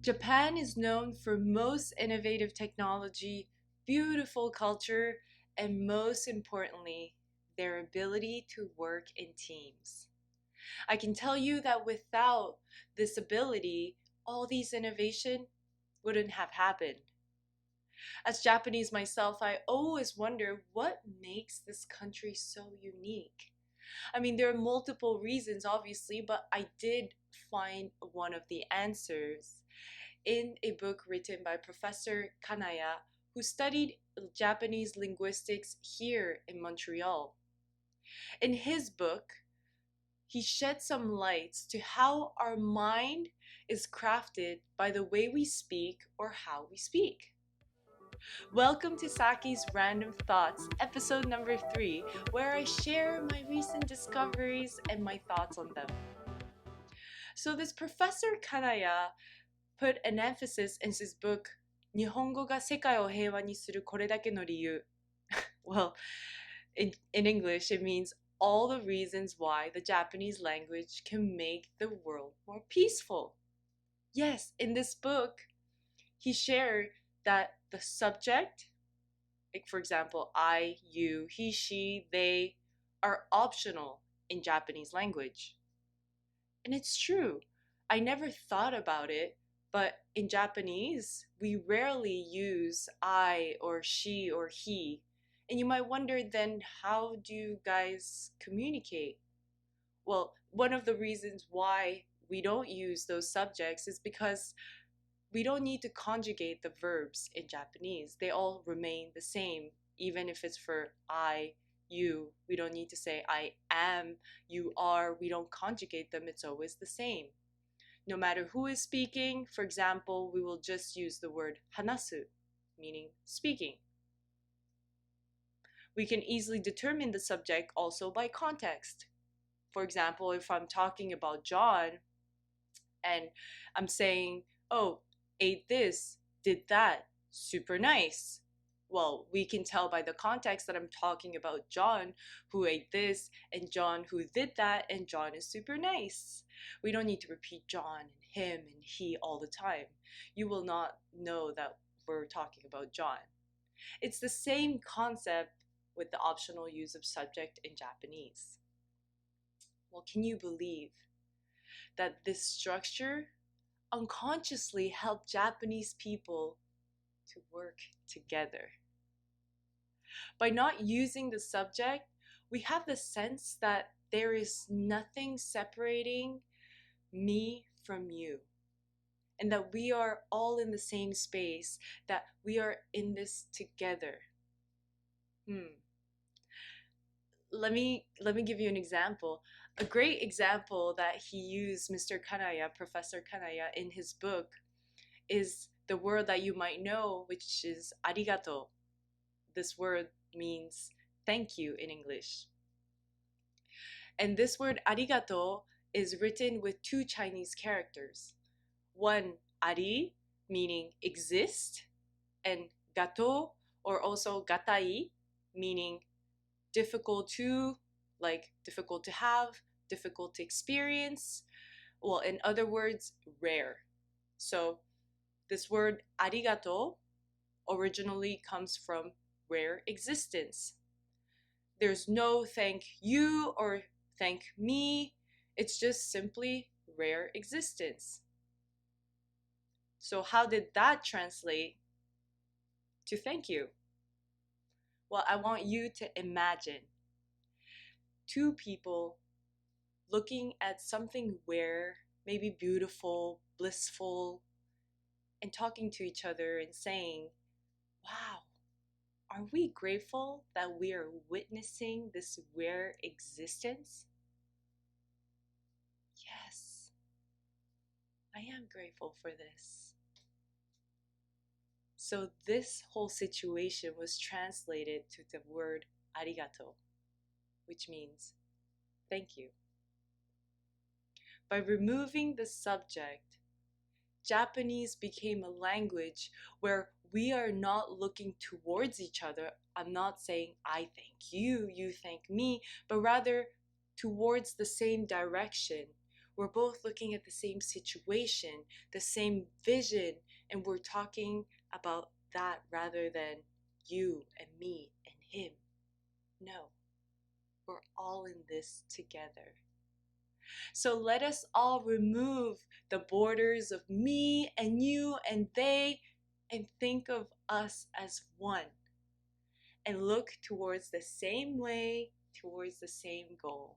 Japan is known for most innovative technology, beautiful culture, and most importantly, their ability to work in teams. I can tell you that without this ability, all these innovation wouldn't have happened. As Japanese myself, I always wonder what makes this country so unique. I mean, there are multiple reasons, obviously, but I did find one of the answers in a book written by Professor Kanaya, who studied Japanese linguistics here in Montreal. In his book, he shed some lights to how our mind is crafted by the way we speak or how we speak. Welcome to Saki's Random Thoughts, episode number 3, where I share my recent discoveries and my thoughts on them. So, this Professor Kanaya put an emphasis in his book, 日本語が世界を平和にするこれだけの理由. Well, in English, it means all the reasons why the Japanese language can make the world more peaceful. Yes, in this book, he shared that the subject, like for example, I, you, he, she, they, are optional in Japanese language. And it's true. I never thought about it, but in Japanese, we rarely use I or she or he. And you might wonder then, how do you guys communicate? Well, one of the reasons why we don't use those subjects is because we don't need to conjugate the verbs in Japanese. They all remain the same, even if it's for I, you. We don't need to say I am, you are. We don't conjugate them. It's always the same. No matter who is speaking, for example, we will just use the word hanasu, meaning speaking. We can easily determine the subject also by context. For example, if I'm talking about John and I'm saying, oh, ate this, did that, super nice. Well, we can tell by the context that I'm talking about John who ate this and John who did that, and John is super nice. We don't need to repeat John and him and he all the time. You will not know that we're talking about John. It's the same concept with the optional use of subject in Japanese. Well, can you believe that this structure unconsciously helped Japanese people to work together? By not using the subject, we have the sense that there is nothing separating me from you, and that we are all in the same space, that we are in this together. Let me give you an example. A great example that he used, Mr. Kanaya, Professor Kanaya, in his book is the word that you might know, which is arigato. This word means thank you in English. And this word arigato is written with 2 Chinese characters. One, ari, meaning exist, and gato, or also gatai, meaning difficult to, like difficult to have, difficult to experience. Well, in other words, rare. So this word arigato originally comes from rare existence. There's no thank you or thank me. It's just simply rare existence. So how did that translate to thank you? Well, I want you to imagine 2 people looking at something rare, maybe beautiful, blissful, and talking to each other and saying, wow, are we grateful that we are witnessing this rare existence? Yes, I am grateful for this. So this whole situation was translated to the word arigato, which means thank you. By removing the subject, Japanese became a language where we are not looking towards each other. I'm not saying I thank you, you thank me, but rather towards the same direction. We're both looking at the same situation, the same vision, and we're talking about that rather than you and me and him. No, we're all in this together. So let us all remove the borders of me and you and they and think of us as one and look towards the same way, towards the same goal.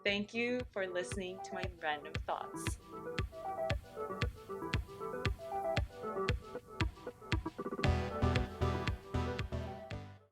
Thank you for listening to my random thoughts.